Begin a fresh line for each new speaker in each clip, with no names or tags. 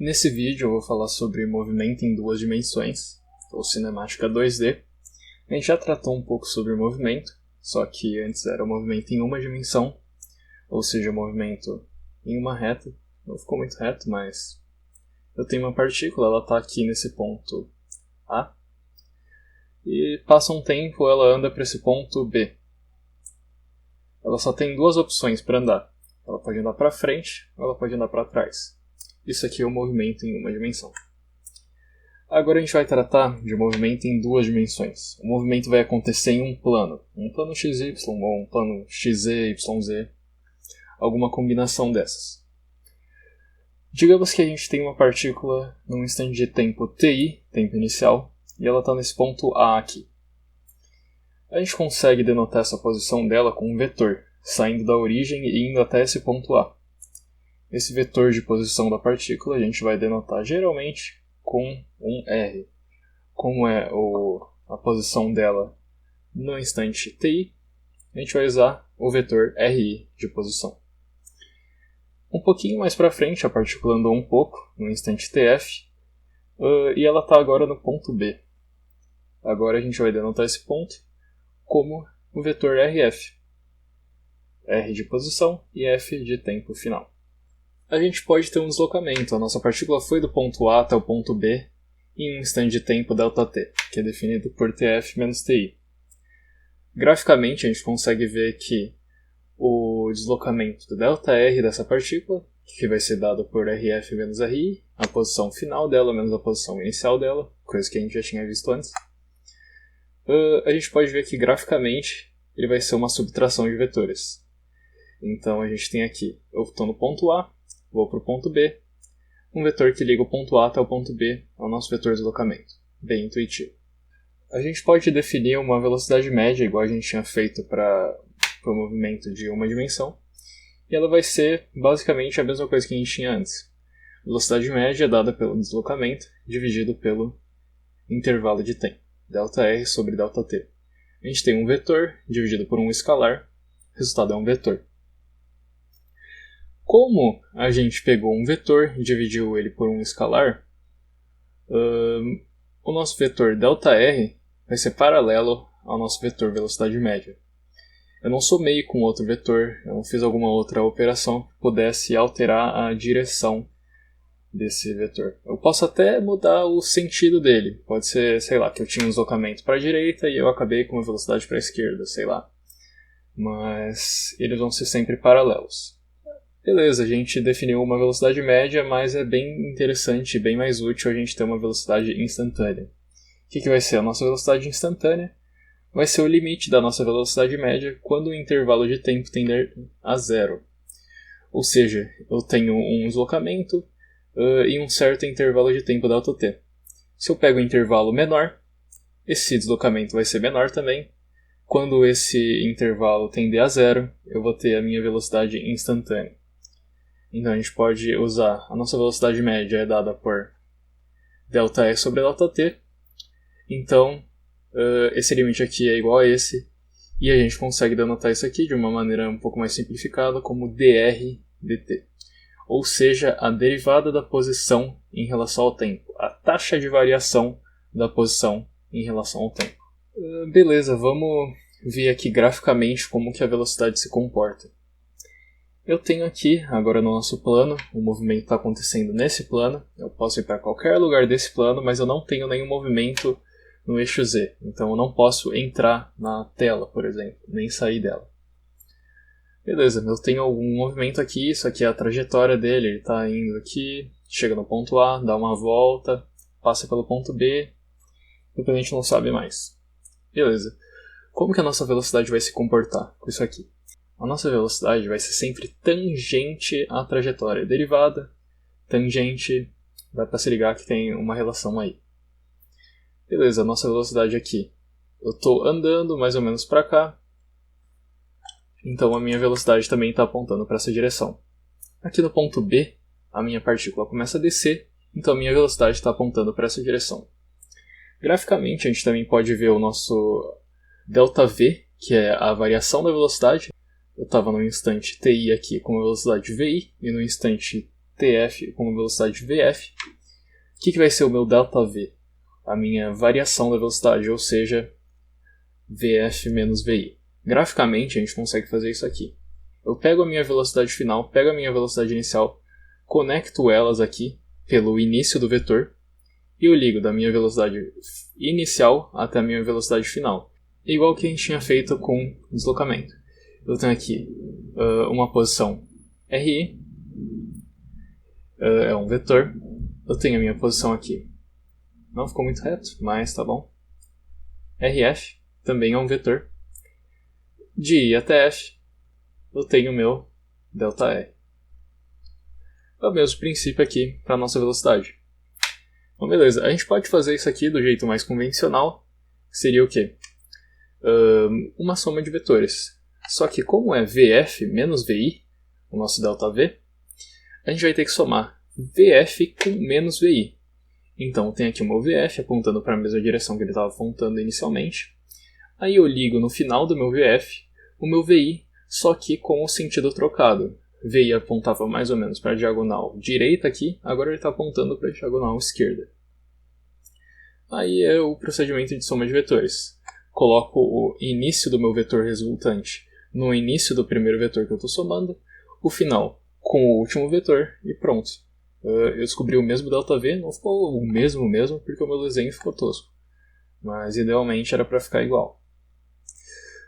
Nesse vídeo eu vou falar sobre movimento em duas dimensões, ou cinemática 2D. A gente já tratou um pouco sobre movimento, só que antes era movimento em uma dimensão, ou seja, movimento em uma reta. Não ficou muito reto, mas eu tenho uma partícula, ela está aqui nesse ponto A, e passa um tempo, ela anda para esse ponto B. Ela só tem duas opções para andar. Ela pode andar para frente ou ela pode andar para trás. Isso aqui é o movimento em uma dimensão. Agora a gente vai tratar de movimento em duas dimensões. O movimento vai acontecer em um plano XY ou um plano XZ, YZ, alguma combinação dessas. Digamos que a gente tem uma partícula num instante de tempo TI, tempo inicial, e ela está nesse ponto A aqui. A gente consegue denotar essa posição dela com um vetor, saindo da origem e indo até esse ponto A. Esse vetor de posição da partícula a gente vai denotar geralmente com um R. Como é a posição dela no instante TI, a gente vai usar o vetor RI de posição. Um pouquinho mais para frente, a partícula andou um pouco, no instante TF, e ela está agora no ponto B. Agora a gente vai denotar esse ponto como o vetor RF. R de posição e F de tempo final. A gente pode ter um deslocamento. A nossa partícula foi do ponto A até o ponto B em um instante de tempo ΔT, que é definido por TF menos TI. Graficamente, a gente consegue ver que o deslocamento do ΔR dessa partícula, que vai ser dado por RF menos RI, a posição final dela menos a posição inicial dela, coisa que a gente já tinha visto antes, a gente pode ver que graficamente ele vai ser uma subtração de vetores. Então a gente tem aqui, eu estou no ponto A, vou para o ponto B, um vetor que liga o ponto A até o ponto B é o nosso vetor de deslocamento, bem intuitivo. A gente pode definir uma velocidade média, igual a gente tinha feito para o movimento de uma dimensão, e ela vai ser basicamente a mesma coisa que a gente tinha antes. Velocidade média é dada pelo deslocamento dividido pelo intervalo de tempo, ΔR sobre ΔT. A gente tem um vetor dividido por um escalar, o resultado é um vetor. Como a gente pegou um vetor e dividiu ele por um escalar, o nosso vetor ΔR vai ser paralelo ao nosso vetor velocidade média. Eu não somei com outro vetor, eu não fiz alguma outra operação que pudesse alterar a direção desse vetor. Eu posso até mudar o sentido dele. Pode ser, sei lá, que eu tinha um deslocamento para a direita e eu acabei com uma velocidade para a esquerda, sei lá. Mas eles vão ser sempre paralelos. Beleza, a gente definiu uma velocidade média, mas é bem interessante e bem mais útil a gente ter uma velocidade instantânea. O que vai ser? A nossa velocidade instantânea vai ser o limite da nossa velocidade média quando o intervalo de tempo tender a zero. Ou seja, eu tenho um deslocamento em um certo intervalo de tempo ΔT. Se eu pego um intervalo menor, esse deslocamento vai ser menor também. Quando esse intervalo tender a zero, eu vou ter a minha velocidade instantânea. Então a gente pode usar, a nossa velocidade média é dada por ΔE sobre ΔT, então esse limite aqui é igual a esse, e a gente consegue denotar isso aqui de uma maneira um pouco mais simplificada como dr dt, ou seja, a derivada da posição em relação ao tempo, a taxa de variação da posição em relação ao tempo. Beleza, vamos ver aqui graficamente como que a velocidade se comporta. Eu tenho aqui, agora no nosso plano, o movimento está acontecendo nesse plano, eu posso ir para qualquer lugar desse plano, mas eu não tenho nenhum movimento no eixo Z, então eu não posso entrar na tela, por exemplo, nem sair dela. Beleza, eu tenho algum movimento aqui, isso aqui é a trajetória dele, ele está indo aqui, chega no ponto A, dá uma volta, passa pelo ponto B, depois a gente não sabe mais. Beleza, como que a nossa velocidade vai se comportar com isso aqui? A nossa velocidade vai ser sempre tangente à trajetória. Derivada, tangente, dá para se ligar que tem uma relação aí. Beleza, a nossa velocidade aqui. Eu estou andando mais ou menos para cá, então a minha velocidade também está apontando para essa direção. Aqui no ponto B, a minha partícula começa a descer, então a minha velocidade está apontando para essa direção. Graficamente, a gente também pode ver o nosso ΔV, que é a variação da velocidade. Eu estava no instante TI aqui com a velocidade VI, e no instante TF com uma velocidade VF. O que vai ser o meu ΔV? A minha variação da velocidade, ou seja, VF menos VI. Graficamente, a gente consegue fazer isso aqui. Eu pego a minha velocidade final, pego a minha velocidade inicial, conecto elas aqui pelo início do vetor e eu ligo da minha velocidade inicial até a minha velocidade final. Igual que a gente tinha feito com deslocamento. Eu tenho aqui uma posição RI, é um vetor. Eu tenho a minha posição aqui. Não ficou muito reto, mas tá bom. RF também é um vetor. De I até F, eu tenho o meu ΔR. É o mesmo princípio aqui para a nossa velocidade. Então beleza, a gente pode fazer isso aqui do jeito mais convencional, que seria o quê? Uma soma de vetores. Só que como é VF menos VI, o nosso ΔV, a gente vai ter que somar VF com menos VI. Então tem aqui o meu VF apontando para a mesma direção que ele estava apontando inicialmente. Aí eu ligo no final do meu VF o meu VI, só que com o sentido trocado. VI apontava mais ou menos para a diagonal direita aqui, agora ele está apontando para a diagonal esquerda. Aí é o procedimento de soma de vetores. Coloco o início do meu vetor resultante no início do primeiro vetor que eu estou somando, o final com o último vetor e pronto. Eu descobri o mesmo ΔV, não ficou o mesmo, porque o meu desenho ficou tosco. Mas idealmente era para ficar igual.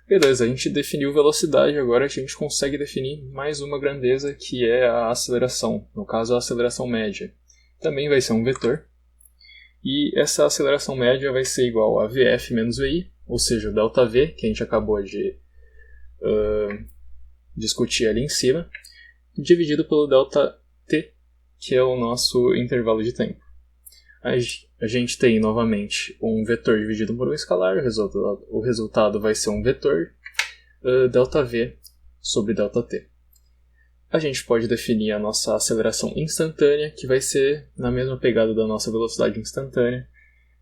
Beleza, a gente definiu velocidade, agora a gente consegue definir mais uma grandeza que é a aceleração, no caso a aceleração média. Também vai ser um vetor, e essa aceleração média vai ser igual a VF menos VI, ou seja, o ΔV, que a gente acabou de discutir ali em cima, dividido pelo ΔT, que é o nosso intervalo de tempo. A gente tem novamente um vetor dividido por um escalar, o resultado vai ser um vetor ΔV sobre ΔT. A gente pode definir a nossa aceleração instantânea, que vai ser na mesma pegada da nossa velocidade instantânea.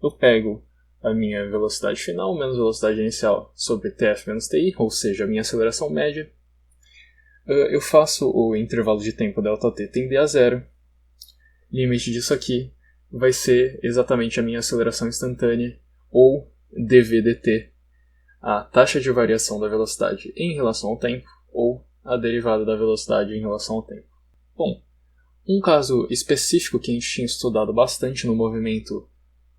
Eu pego a minha velocidade final menos velocidade inicial sobre TF menos TI, ou seja, a minha aceleração média. Eu faço o intervalo de tempo ΔT tender a zero. Limite disso aqui vai ser exatamente a minha aceleração instantânea, ou dvdt, a taxa de variação da velocidade em relação ao tempo, ou a derivada da velocidade em relação ao tempo. Bom, um caso específico que a gente tinha estudado bastante no movimento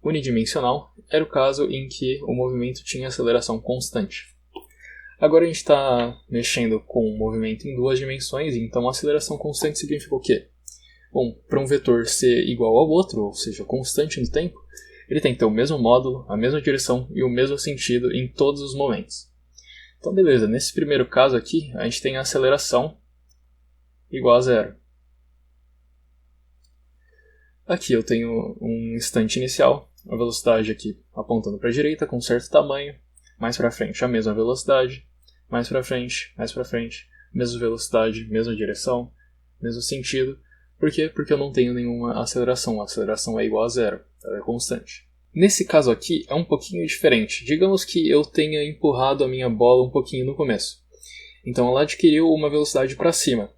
unidimensional era o caso em que o movimento tinha aceleração constante. Agora a gente está mexendo com o movimento em duas dimensões, então a aceleração constante significa o quê? Bom, para um vetor ser igual ao outro, ou seja, constante no tempo, ele tem que ter o mesmo módulo, a mesma direção e o mesmo sentido em todos os momentos. Então beleza, nesse primeiro caso aqui, a gente tem a aceleração igual a zero. Aqui eu tenho um instante inicial, a velocidade aqui apontando para a direita com certo tamanho, mais para frente a mesma velocidade, mais para frente, mesma velocidade, mesma direção, mesmo sentido. Por quê? Porque eu não tenho nenhuma aceleração. A aceleração é igual a zero, ela é constante. Nesse caso aqui é um pouquinho diferente. Digamos que eu tenha empurrado a minha bola um pouquinho no começo. Então ela adquiriu uma velocidade para cima.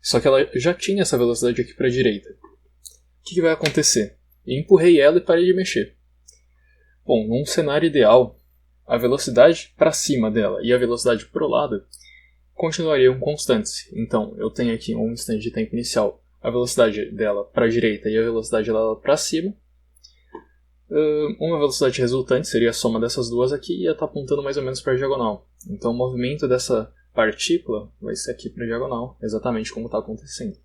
Só que ela já tinha essa velocidade aqui para a direita. O que vai acontecer? Eu empurrei ela e parei de mexer. Bom, num cenário ideal, a velocidade para cima dela e a velocidade para o lado continuariam constantes. Então eu tenho aqui um instante de tempo inicial, a velocidade dela para a direita e a velocidade dela para cima. Uma velocidade resultante seria a soma dessas duas aqui e ia estar apontando mais ou menos para a diagonal. Então o movimento dessa partícula vai ser aqui para a diagonal, exatamente como está acontecendo.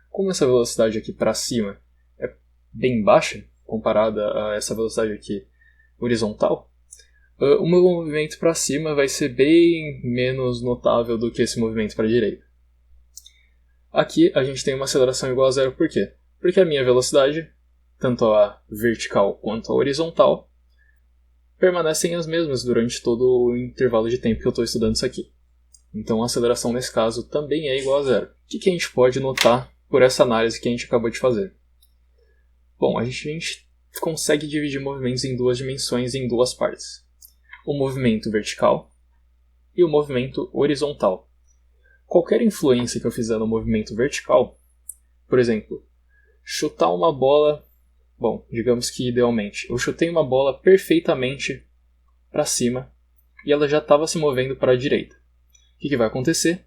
Como essa velocidade aqui para cima é bem baixa, comparada a essa velocidade aqui horizontal, o meu movimento para cima vai ser bem menos notável do que esse movimento para a direita. Aqui a gente tem uma aceleração igual a zero, por quê? Porque a minha velocidade, tanto a vertical quanto a horizontal, permanecem as mesmas durante todo o intervalo de tempo que eu estou estudando isso aqui. Então a aceleração nesse caso também é igual a zero. O que a gente pode notar por essa análise que a gente acabou de fazer? Bom, a gente consegue dividir movimentos em duas dimensões em duas partes. O movimento vertical e o movimento horizontal. Qualquer influência que eu fizer no movimento vertical por exemplo, chutar uma bola, bom, digamos que idealmente, eu chutei uma bola perfeitamente para cima e ela já estava se movendo para a direita. O que vai acontecer?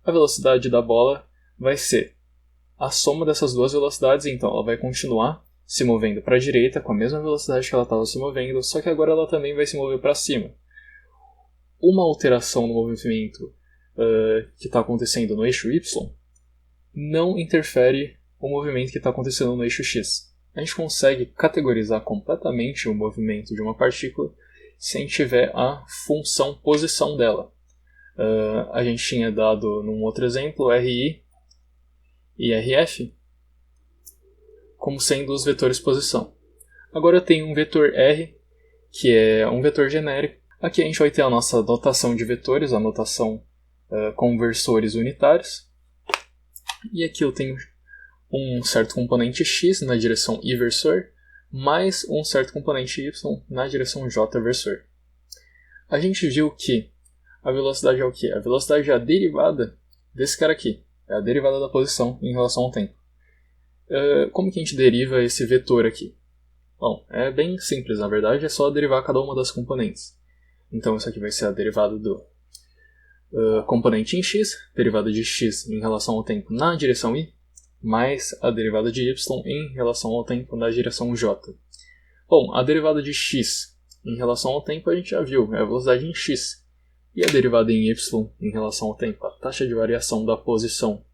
A velocidade da bola vai ser a soma dessas duas velocidades, então ela vai continuar se movendo para a direita com a mesma velocidade que ela estava se movendo, só que agora ela também vai se mover para cima. Uma alteração no movimento que está acontecendo no eixo Y não interfere o movimento que está acontecendo no eixo X. A gente consegue categorizar completamente o movimento de uma partícula se a gente tiver a função posição dela. A gente tinha dado num outro exemplo RI e RF como sendo os vetores posição. Agora eu tenho um vetor R, que é um vetor genérico. Aqui a gente vai ter a nossa notação de vetores, a notação com versores unitários. E aqui eu tenho um certo componente x na direção y versor, mais um certo componente y na direção j versor. A gente viu que a velocidade é o quê? A velocidade é a derivada desse cara aqui. É a derivada da posição em relação ao tempo. Como que a gente deriva esse vetor aqui? Bom, é bem simples, na verdade, é só derivar cada uma das componentes. Então isso aqui vai ser a derivada do componente em x, derivada de x em relação ao tempo na direção y, mais a derivada de y em relação ao tempo na direção j. Bom, a derivada de x em relação ao tempo a gente já viu, é a velocidade em x. E a derivada em y em relação ao tempo, a taxa de variação da posição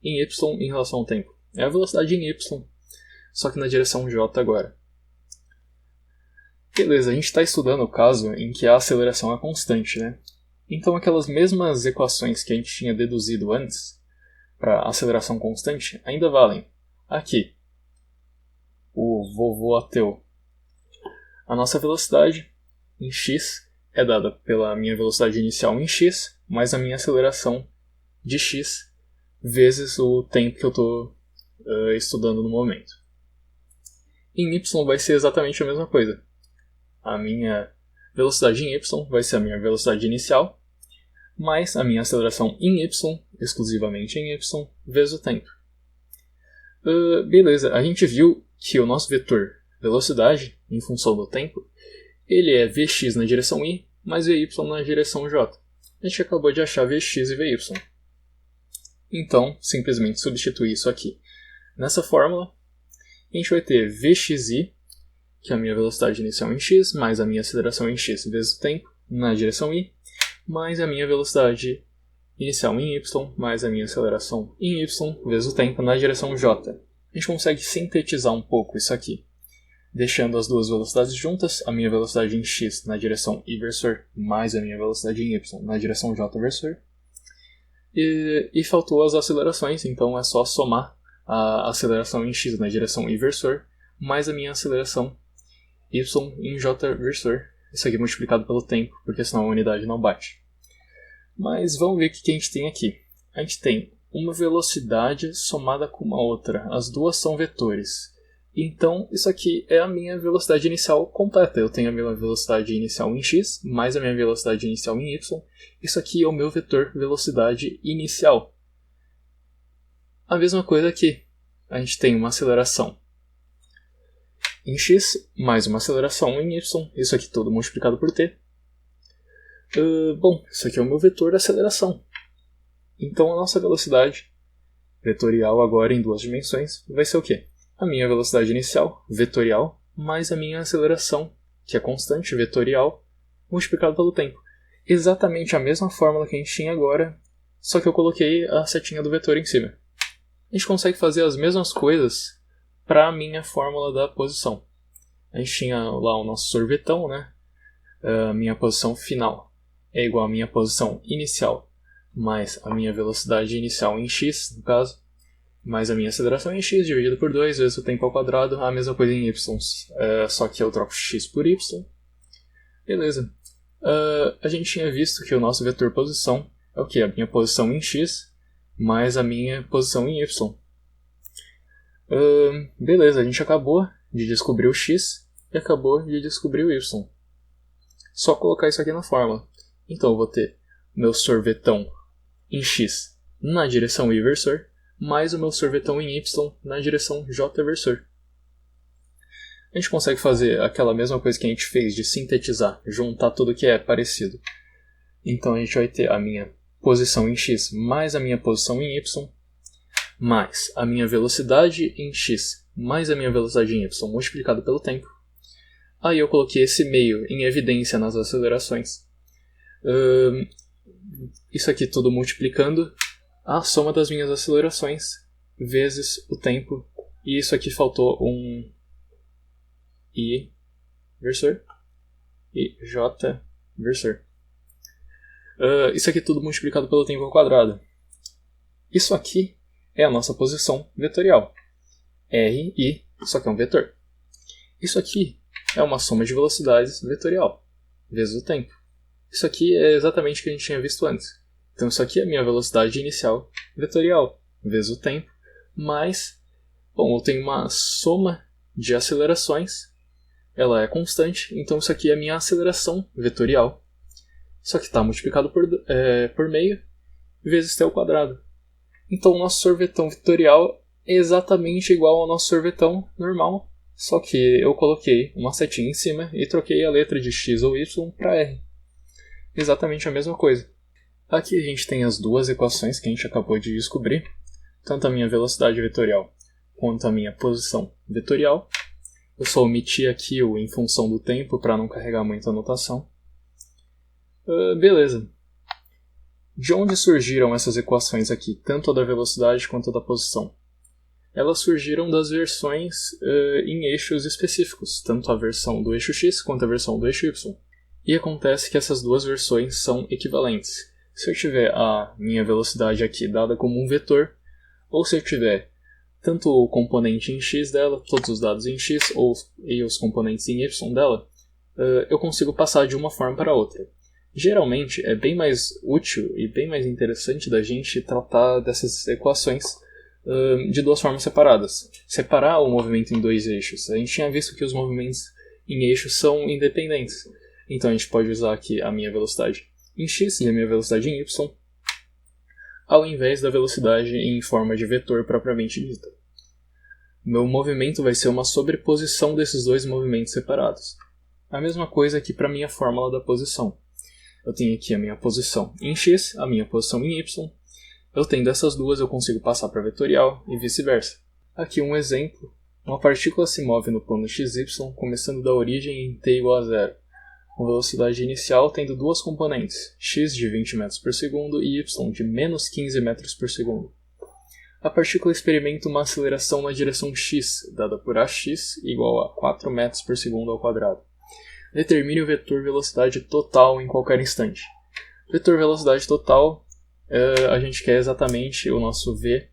em y em relação ao tempo, é a velocidade em y, só que na direção j agora. Beleza, a gente está estudando o caso em que a aceleração é constante, né? Então aquelas mesmas equações que a gente tinha deduzido antes para aceleração constante ainda valem. Aqui, o vovô ateu. A nossa velocidade em x é dada pela minha velocidade inicial em x, mais a minha aceleração de x, vezes o tempo que eu estou estudando no momento. Em y vai ser exatamente a mesma coisa. A minha velocidade em y vai ser a minha velocidade inicial, mais a minha aceleração em y, exclusivamente em y, vezes o tempo. Beleza, a gente viu que o nosso vetor velocidade, em função do tempo, ele é Vx na direção y, mais Vy na direção j. A gente acabou de achar Vx e Vy. Então, simplesmente substituir isso aqui nessa fórmula, a gente vai ter Vxi, que é a minha velocidade inicial em x, mais a minha aceleração em x vezes o tempo, na direção y, mais a minha velocidade inicial em y, mais a minha aceleração em y, vezes o tempo, na direção j. A gente consegue sintetizar um pouco isso aqui, deixando as duas velocidades juntas, a minha velocidade em x na direção y versor, mais a minha velocidade em y na direção j versor. E faltou as acelerações, então é só somar a aceleração em x na direção y versor, mais a minha aceleração y em j versor. Isso aqui multiplicado pelo tempo, porque senão a unidade não bate. Mas vamos ver o que a gente tem aqui. A gente tem uma velocidade somada com uma outra. As duas são vetores. Então, isso aqui é a minha velocidade inicial completa. Eu tenho a minha velocidade inicial em x, mais a minha velocidade inicial em y. Isso aqui é o meu vetor velocidade inicial. A mesma coisa aqui. A gente tem uma aceleração em x, mais uma aceleração em y. Isso aqui tudo multiplicado por t. Bom, isso aqui é o meu vetor da aceleração. Então, a nossa velocidade vetorial agora em duas dimensões vai ser o quê? A minha velocidade inicial, vetorial, mais a minha aceleração, que é constante, vetorial, multiplicado pelo tempo. Exatamente a mesma fórmula que a gente tinha agora, só que eu coloquei a setinha do vetor em cima. A gente consegue fazer as mesmas coisas para a minha fórmula da posição. A gente tinha lá o nosso sorvetão, né? A minha posição final é igual à minha posição inicial, mais a minha velocidade inicial em x, no caso, mais a minha aceleração em x dividido por 2 vezes o tempo ao quadrado, a mesma coisa em y, só que eu troco x por y. Beleza. A gente tinha visto que o nosso vetor posição é o que? A minha posição em x mais a minha posição em y. Beleza, a gente acabou de descobrir o x e acabou de descobrir o y. Só colocar isso aqui na fórmula. Então eu vou ter meu sorvetão em x na direção y versor, mais o meu sorvetão em y na direção j versor. A gente consegue fazer aquela mesma coisa que a gente fez de sintetizar, juntar tudo que é parecido. Então a gente vai ter a minha posição em x mais a minha posição em y, mais a minha velocidade em x mais a minha velocidade em y multiplicado pelo tempo. Aí eu coloquei esse meio em evidência nas acelerações. Isso aqui tudo multiplicando a soma das minhas acelerações vezes o tempo. E isso aqui faltou um I versor e J versor. Isso aqui tudo multiplicado pelo tempo ao quadrado. Isso aqui é a nossa posição vetorial. R, I, só que é um vetor. Isso aqui é uma soma de velocidades vetorial, vezes o tempo. Isso aqui é exatamente o que a gente tinha visto antes. Então isso aqui é a minha velocidade inicial vetorial, vezes o tempo, mais, eu tenho uma soma de acelerações, ela é constante, então isso aqui é a minha aceleração vetorial. Só que está multiplicado por meio, vezes t ao quadrado. Então o nosso sorvetão vetorial é exatamente igual ao nosso sorvetão normal, só que eu coloquei uma setinha em cima e troquei a letra de x ou y para r. Exatamente a mesma coisa. Aqui a gente tem as duas equações que a gente acabou de descobrir, tanto a minha velocidade vetorial quanto a minha posição vetorial. Eu só omiti aqui o em função do tempo para não carregar muita anotação. Beleza. De onde surgiram essas equações aqui, tanto a da velocidade quanto a da posição? Elas surgiram das versões em eixos específicos, tanto a versão do eixo x quanto a versão do eixo y. E acontece que essas duas versões são equivalentes. Se eu tiver a minha velocidade aqui dada como um vetor, ou se eu tiver tanto o componente em x dela, todos os dados em x, e os componentes em y dela, eu consigo passar de uma forma para outra. Geralmente é bem mais útil e bem mais interessante da gente tratar dessas equações de duas formas separadas. Separar o movimento em dois eixos. A gente tinha visto que os movimentos em eixos são independentes. Então a gente pode usar aqui a minha velocidade em x e a minha velocidade em y, ao invés da velocidade em forma de vetor propriamente dita. Meu movimento vai ser uma sobreposição desses dois movimentos separados. A mesma coisa aqui para a minha fórmula da posição. Eu tenho aqui a minha posição em x, a minha posição em y. Eu tendo essas duas, eu consigo passar para vetorial e vice-versa. Aqui um exemplo. Uma partícula se move no plano xy, começando da origem em t igual a zero, com velocidade inicial tendo duas componentes, x de 20 metros por segundo e y de menos 15 metros por segundo. A partícula experimenta uma aceleração na direção x, dada por ax igual a 4 metros por segundo ao quadrado. Determine o vetor velocidade total em qualquer instante. Vetor velocidade total, a gente quer exatamente o nosso v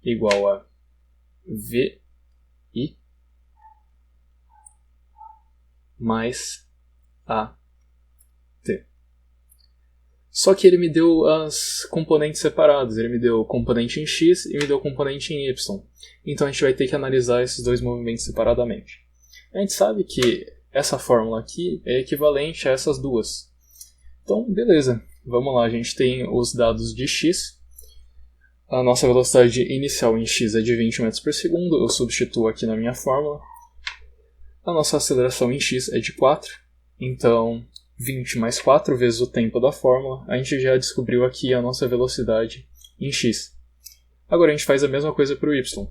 igual a vi mais at. Só que ele me deu as componentes separadas, ele me deu o componente em x e me deu o componente em y. Então a gente vai ter que analisar esses dois movimentos separadamente. A gente sabe que essa fórmula aqui é equivalente a essas duas. Então, beleza. Vamos lá, a gente tem os dados de x. A nossa velocidade inicial em x é de 20 metros por segundo. Eu substituo aqui na minha fórmula. A nossa aceleração em x é de 4. Então, 20 mais 4 vezes o tempo da fórmula. A gente já descobriu aqui a nossa velocidade em x. Agora a gente faz a mesma coisa para o y.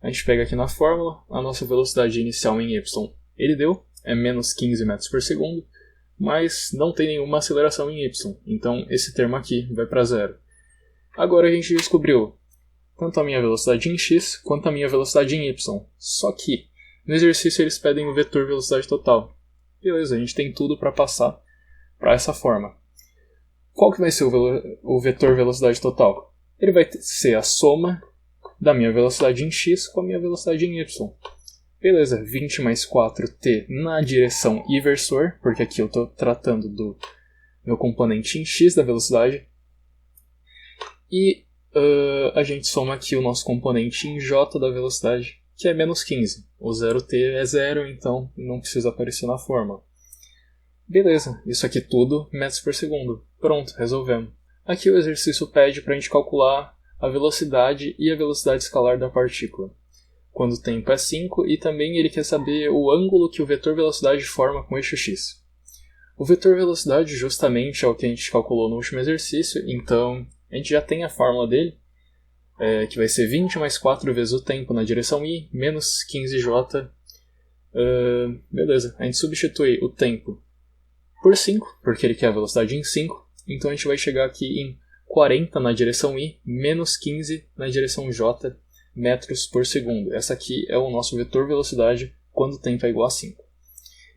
A gente pega aqui na fórmula, a nossa velocidade inicial em y, ele deu, é menos 15 metros por segundo, mas não tem nenhuma aceleração em y, então esse termo aqui vai para zero. Agora a gente descobriu tanto a minha velocidade em x quanto a minha velocidade em y, só que no exercício eles pedem o vetor velocidade total. Beleza, a gente tem tudo para passar para essa forma. Qual que vai ser o vetor velocidade total? Ele vai ser a soma da minha velocidade em x com a minha velocidade em y. Beleza, 20 mais 4t na direção inversor, porque aqui eu estou tratando do meu componente em x da velocidade. E a gente soma aqui o nosso componente em j da velocidade, que é menos 15. O 0t é 0, então não precisa aparecer na fórmula. Beleza, isso aqui tudo metros por segundo. Pronto, resolvemos. Aqui o exercício pede para a gente calcular a velocidade e a velocidade escalar da partícula, quando o tempo é 5, e também ele quer saber o ângulo que o vetor velocidade forma com o eixo x. O vetor velocidade justamente é o que a gente calculou no último exercício, então a gente já tem a fórmula dele, que vai ser 20 mais 4 vezes o tempo na direção i, menos 15j. Beleza, a gente substitui o tempo por 5, porque ele quer a velocidade em 5, então a gente vai chegar aqui em 40 na direção i, menos 15 na direção j metros por segundo. Essa aqui é o nosso vetor velocidade quando o tempo é igual a 5.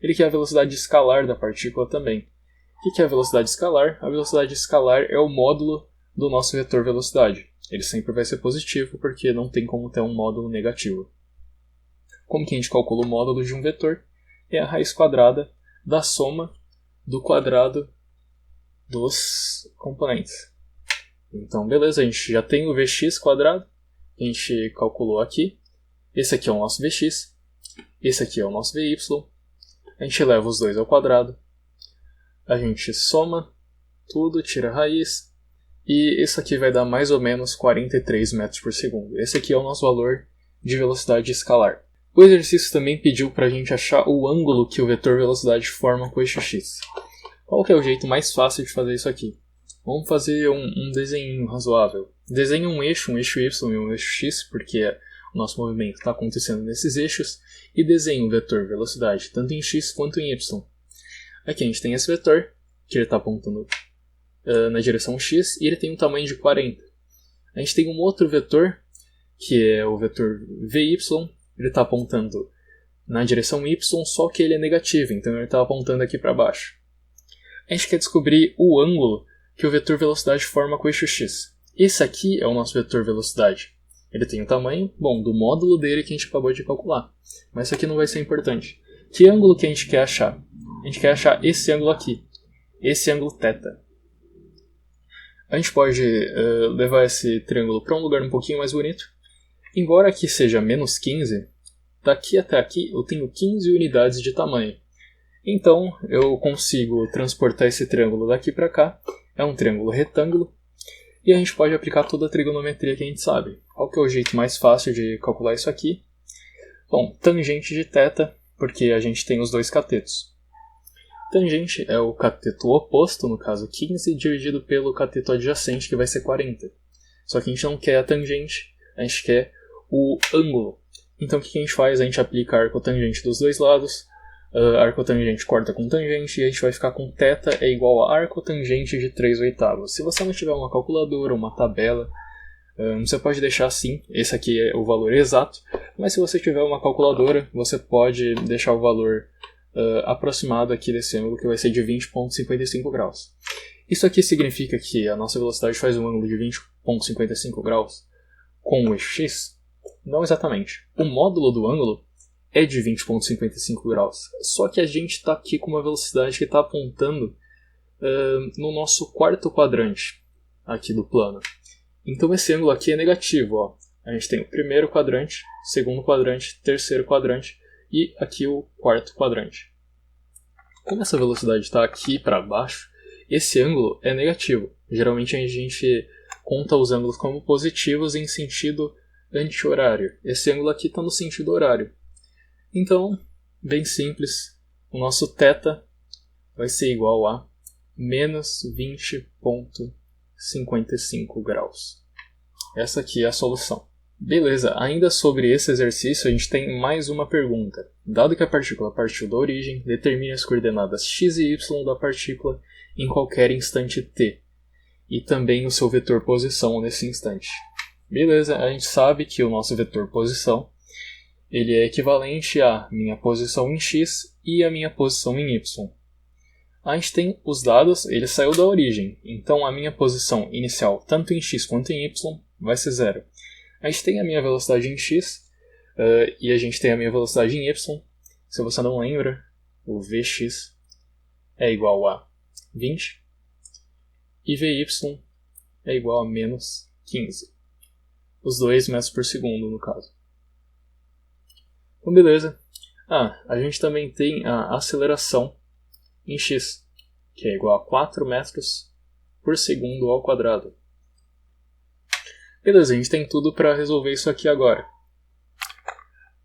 Ele quer a velocidade escalar da partícula também. O que é a velocidade escalar? A velocidade escalar é o módulo do nosso vetor velocidade. Ele sempre vai ser positivo porque não tem como ter um módulo negativo. Como que a gente calcula o módulo de um vetor? É a raiz quadrada da soma do quadrado dos componentes. Então, beleza, a gente já tem o Vx quadrado, que a gente calculou aqui. Esse aqui é o nosso Vx, esse aqui é o nosso Vy. A gente leva os dois ao quadrado, a gente soma tudo, tira a raiz, e isso aqui vai dar mais ou menos 43 metros por segundo. Esse aqui é o nosso valor de velocidade escalar. O exercício também pediu para a gente achar o ângulo que o vetor velocidade forma com o eixo x. Qual que é o jeito mais fácil de fazer isso aqui? Vamos fazer um desenho razoável. Desenhe um eixo y e um eixo x, porque o nosso movimento está acontecendo nesses eixos, e desenhe um vetor velocidade, tanto em x quanto em y. Aqui a gente tem esse vetor, que ele está apontando na direção x, e ele tem um tamanho de 40. A gente tem um outro vetor, que é o vetor Vy, ele está apontando na direção y, só que ele é negativo, então ele está apontando aqui para baixo. A gente quer descobrir o ângulo que o vetor velocidade forma com o eixo x. Esse aqui é o nosso vetor velocidade. Ele tem o tamanho, do módulo dele que a gente acabou de calcular. Mas isso aqui não vai ser importante. Que ângulo que a gente quer achar? A gente quer achar esse ângulo aqui. Esse ângulo θ. A gente pode levar esse triângulo para um lugar um pouquinho mais bonito. Embora aqui seja menos 15, daqui até aqui eu tenho 15 unidades de tamanho. Então eu consigo transportar esse triângulo daqui para cá. É um triângulo retângulo. E a gente pode aplicar toda a trigonometria que a gente sabe. Qual que é o jeito mais fácil de calcular isso aqui? Bom, tangente de θ, porque a gente tem os dois catetos. Tangente é o cateto oposto, no caso 15, dividido pelo cateto adjacente, que vai ser 40. Só que a gente não quer a tangente, a gente quer o ângulo. Então o que a gente faz? A gente aplica a arcotangente dos dois lados, a arcotangente corta com tangente, e a gente vai ficar com θ é igual a arcotangente de 3/8. Se você não tiver uma calculadora, uma tabela, você pode deixar assim, esse aqui é o valor exato, mas se você tiver uma calculadora, você pode deixar o valor aproximado aqui desse ângulo, que vai ser de 20,55 graus. Isso aqui significa que a nossa velocidade faz um ângulo de 20,55 graus com o eixo x? Não exatamente. O módulo do ângulo é de 20,55 graus. Só que a gente está aqui com uma velocidade que está apontando no nosso quarto quadrante aqui do plano. Então esse ângulo aqui é negativo. Ó. A gente tem o primeiro quadrante, segundo quadrante, terceiro quadrante e aqui o quarto quadrante. Como essa velocidade está aqui para baixo, esse ângulo é negativo. Geralmente a gente conta os ângulos como positivos em sentido anti-horário. Esse ângulo aqui está no sentido horário. Então, bem simples, o nosso θ vai ser igual a menos 20,55 graus. Essa aqui é a solução. Beleza, ainda sobre esse exercício a gente tem mais uma pergunta. Dado que a partícula partiu da origem, determine as coordenadas x e y da partícula em qualquer instante t, e também o seu vetor posição nesse instante. Beleza, a gente sabe que o nosso vetor posição ele é equivalente à minha posição em x e à minha posição em y. A gente tem os dados, ele saiu da origem, então a minha posição inicial, tanto em x quanto em y, vai ser 0. A gente tem a minha velocidade em x e a gente tem a minha velocidade em y. Se você não lembra, o Vx é igual a 20 e Vy é igual a menos 15. Os 2 metros por segundo, no caso. Então, beleza. A gente também tem a aceleração em x, que é igual a 4 metros por segundo ao quadrado. Beleza, a gente tem tudo para resolver isso aqui agora.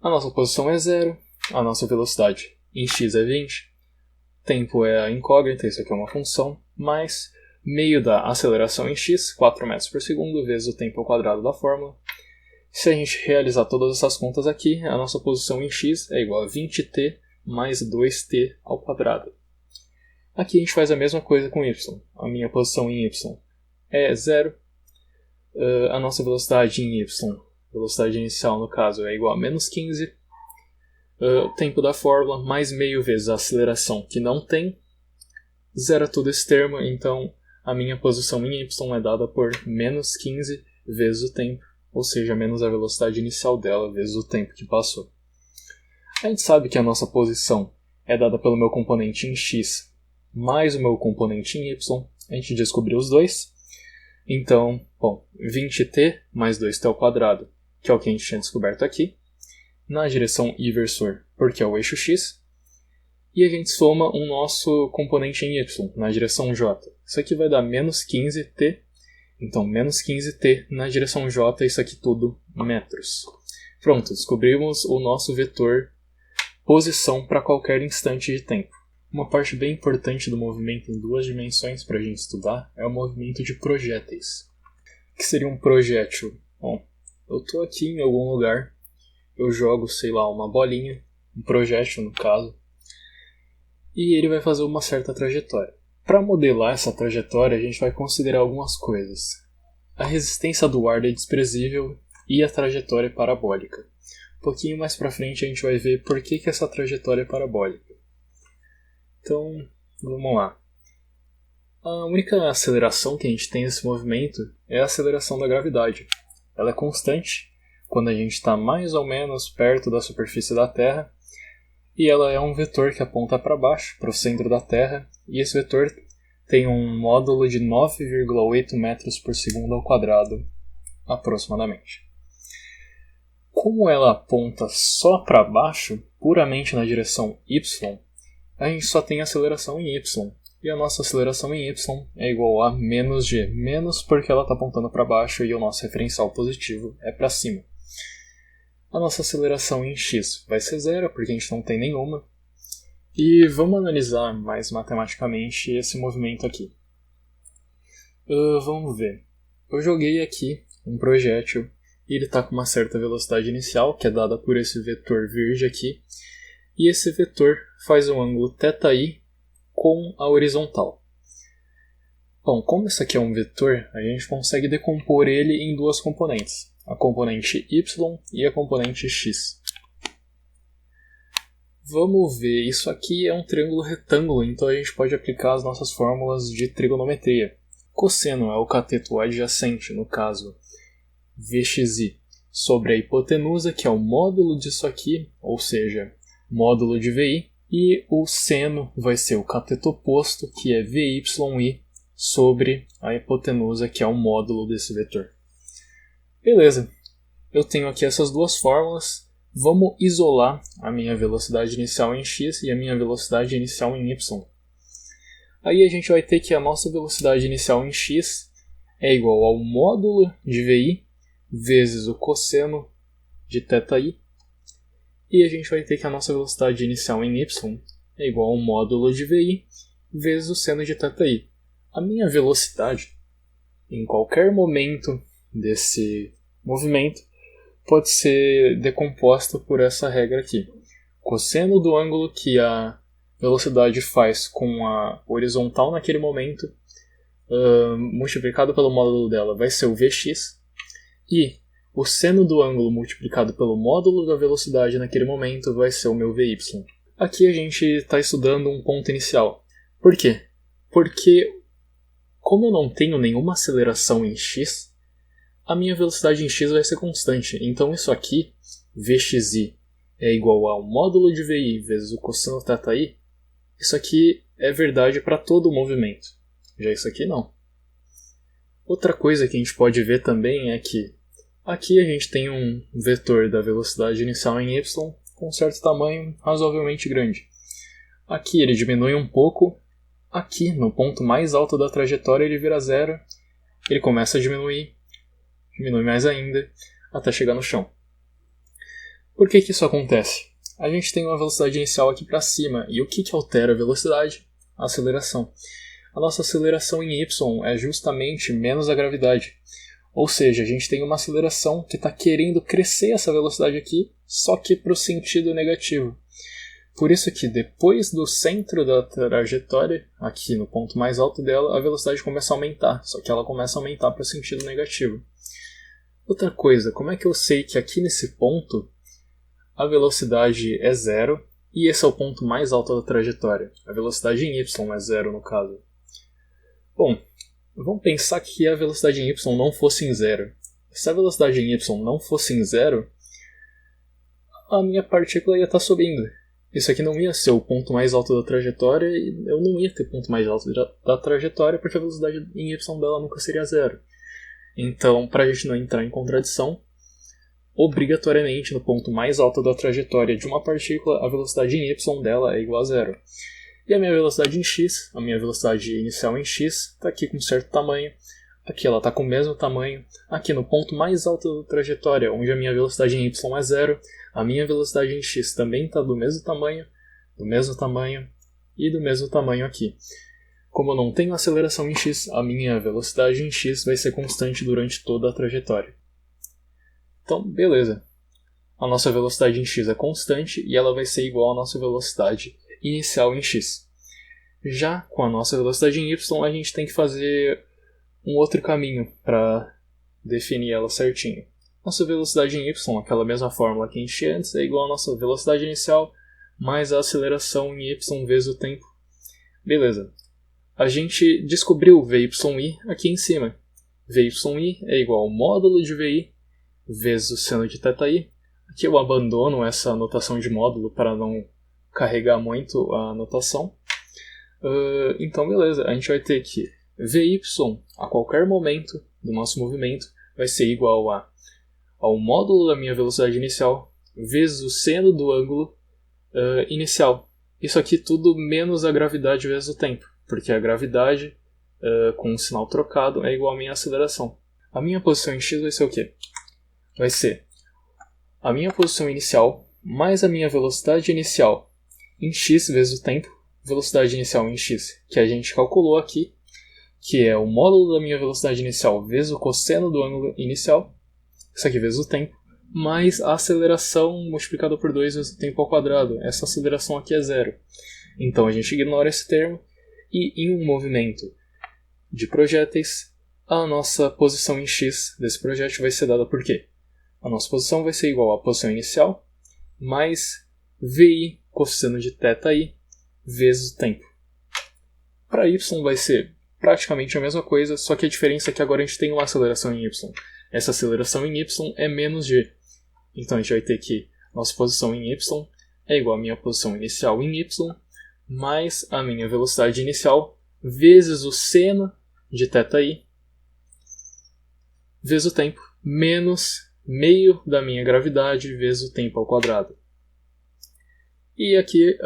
A nossa posição é 0, a nossa velocidade em x é 20, tempo é a incógnita, isso aqui é uma função, mais meio da aceleração em x, 4 metros por segundo, vezes o tempo ao quadrado da fórmula. Se a gente realizar todas essas contas aqui, a nossa posição em x é igual a 20t mais 2t ao quadrado. Aqui a gente faz a mesma coisa com y. A minha posição em y é 0. A nossa velocidade em y, velocidade inicial no caso, é igual a menos 15. O tempo da fórmula mais meio vezes a aceleração que não tem. Zera tudo esse termo, então a minha posição em y é dada por menos 15 vezes o tempo. Ou seja, menos a velocidade inicial dela vezes o tempo que passou. A gente sabe que a nossa posição é dada pelo meu componente em x mais o meu componente em y. A gente descobriu os dois. Então, 20t mais 2t ao quadrado, que é o que a gente tinha descoberto aqui, na direção inversor, porque é o eixo x. E a gente soma o nosso componente em y, na direção j. Isso aqui vai dar menos 15t. Então, menos 15t na direção j, isso aqui tudo metros. Pronto, descobrimos o nosso vetor posição para qualquer instante de tempo. Uma parte bem importante do movimento em duas dimensões para a gente estudar é o movimento de projéteis. O que seria um projétil? Bom, eu estou aqui em algum lugar, eu jogo, sei lá, uma bolinha, um projétil no caso, e ele vai fazer uma certa trajetória. Para modelar essa trajetória, a gente vai considerar algumas coisas. A resistência do ar é desprezível e a trajetória é parabólica. Um pouquinho mais para frente a gente vai ver por que essa trajetória é parabólica. Então, vamos lá. A única aceleração que a gente tem nesse movimento é a aceleração da gravidade. Ela é constante quando a gente está mais ou menos perto da superfície da Terra, e ela é um vetor que aponta para baixo, para o centro da Terra, e esse vetor tem um módulo de 9,8 metros por segundo ao quadrado, aproximadamente. Como ela aponta só para baixo, puramente na direção y, a gente só tem aceleração em y, e a nossa aceleração em y é igual a menos g, menos porque ela está apontando para baixo e o nosso referencial positivo é para cima. A nossa aceleração em x vai ser 0, porque a gente não tem nenhuma. E vamos analisar mais matematicamente esse movimento aqui. Vamos ver. Eu joguei aqui um projétil e ele está com uma certa velocidade inicial, que é dada por esse vetor verde aqui. E esse vetor faz um ângulo θi com a horizontal. Bom, como isso aqui é um vetor, a gente consegue decompor ele em duas componentes. A componente y e a componente x. Vamos ver, isso aqui é um triângulo retângulo, então a gente pode aplicar as nossas fórmulas de trigonometria. Cosseno é o cateto adjacente, no caso vxi, sobre a hipotenusa, que é o módulo disso aqui, ou seja, módulo de vi, e o seno vai ser o cateto oposto, que é vyi, sobre a hipotenusa, que é o módulo desse vetor. Beleza, eu tenho aqui essas duas fórmulas. Vamos isolar a minha velocidade inicial em x e a minha velocidade inicial em y. Aí a gente vai ter que a nossa velocidade inicial em x é igual ao módulo de vi vezes o cosseno de θi. E a gente vai ter que a nossa velocidade inicial em y é igual ao módulo de vi vezes o seno de θi. A minha velocidade, em qualquer momento desse movimento, pode ser decomposta por essa regra aqui. Cosseno do ângulo que a velocidade faz com a horizontal naquele momento, multiplicado pelo módulo dela, vai ser o Vx, e o seno do ângulo multiplicado pelo módulo da velocidade naquele momento vai ser o meu Vy. Aqui a gente está estudando um ponto inicial. Por quê? Porque, como eu não tenho nenhuma aceleração em x, a minha velocidade em x vai ser constante. Então isso aqui, Vxi, é igual ao módulo de Vi vezes o cosseno θi. Isso aqui é verdade para todo o movimento. Já isso aqui não. Outra coisa que a gente pode ver também é que aqui a gente tem um vetor da velocidade inicial em y com um certo tamanho razoavelmente grande. Aqui ele diminui um pouco aqui no ponto mais alto da trajetória ele vira zero, ele começa a diminuir, diminui mais ainda, até chegar no chão. Por que isso acontece? A gente tem uma velocidade inicial aqui para cima, e o que altera a velocidade? A aceleração. A nossa aceleração em y é justamente menos a gravidade. Ou seja, a gente tem uma aceleração que está querendo crescer essa velocidade aqui, só que para o sentido negativo. Por isso que depois do centro da trajetória, aqui no ponto mais alto dela, a velocidade começa a aumentar, só que ela começa a aumentar para o sentido negativo. Outra coisa, como é que eu sei que aqui nesse ponto a velocidade é zero e esse é o ponto mais alto da trajetória? A velocidade em y é zero no caso. Bom, vamos pensar que a velocidade em y não fosse em zero. Se a velocidade em y não fosse em zero, a minha partícula ia estar subindo. Isso aqui não ia ser o ponto mais alto da trajetória e eu não ia ter ponto mais alto da trajetória porque a velocidade em y dela nunca seria zero. Então, para a gente não entrar em contradição, obrigatoriamente no ponto mais alto da trajetória de uma partícula, a velocidade em y dela é igual a zero. E a minha velocidade em x, a minha velocidade inicial em x, está aqui com um certo tamanho. Aqui ela está com o mesmo tamanho. Aqui no ponto mais alto da trajetória, onde a minha velocidade em y é zero, a minha velocidade em x também está do mesmo tamanho e do mesmo tamanho aqui. Como eu não tenho aceleração em x, a minha velocidade em x vai ser constante durante toda a trajetória. Então, beleza. A nossa velocidade em x é constante e ela vai ser igual à nossa velocidade inicial em x. Já com a nossa velocidade em y, a gente tem que fazer um outro caminho para definir ela certinho. Nossa velocidade em y, aquela mesma fórmula que a gente tinha antes, é igual à nossa velocidade inicial mais a aceleração em y vezes o tempo. Beleza. A gente descobriu VYI aqui em cima. VYI é igual ao módulo de VI vezes o seno de θi. Aqui eu abandono essa notação de módulo para não carregar muito a notação. Então beleza, a gente vai ter que VY a qualquer momento do nosso movimento vai ser igual ao módulo da minha velocidade inicial vezes o seno do ângulo inicial. Isso aqui tudo menos a gravidade vezes o tempo, porque a gravidade com o sinal trocado é igual à minha aceleração. A minha posição em x vai ser o quê? Vai ser a minha posição inicial mais a minha velocidade inicial em x vezes o tempo, velocidade inicial em x, que a gente calculou aqui, que é o módulo da minha velocidade inicial vezes o cosseno do ângulo inicial, isso aqui vezes o tempo, mais a aceleração multiplicada por 2 vezes o tempo ao quadrado. Essa aceleração aqui é zero. Então a gente ignora esse termo, e em um movimento de projéteis, a nossa posição em x desse projétil vai ser dada por quê? A nossa posição vai ser igual à posição inicial mais VI cosseno de θi vezes o tempo. Para y vai ser praticamente a mesma coisa, só que a diferença é que agora a gente tem uma aceleração em y. Essa aceleração em y é menos g. Então a gente vai ter que nossa posição em y é igual à minha posição inicial em y mais a minha velocidade inicial vezes o seno de θi vezes o tempo menos meio da minha gravidade vezes o tempo ao quadrado. E aqui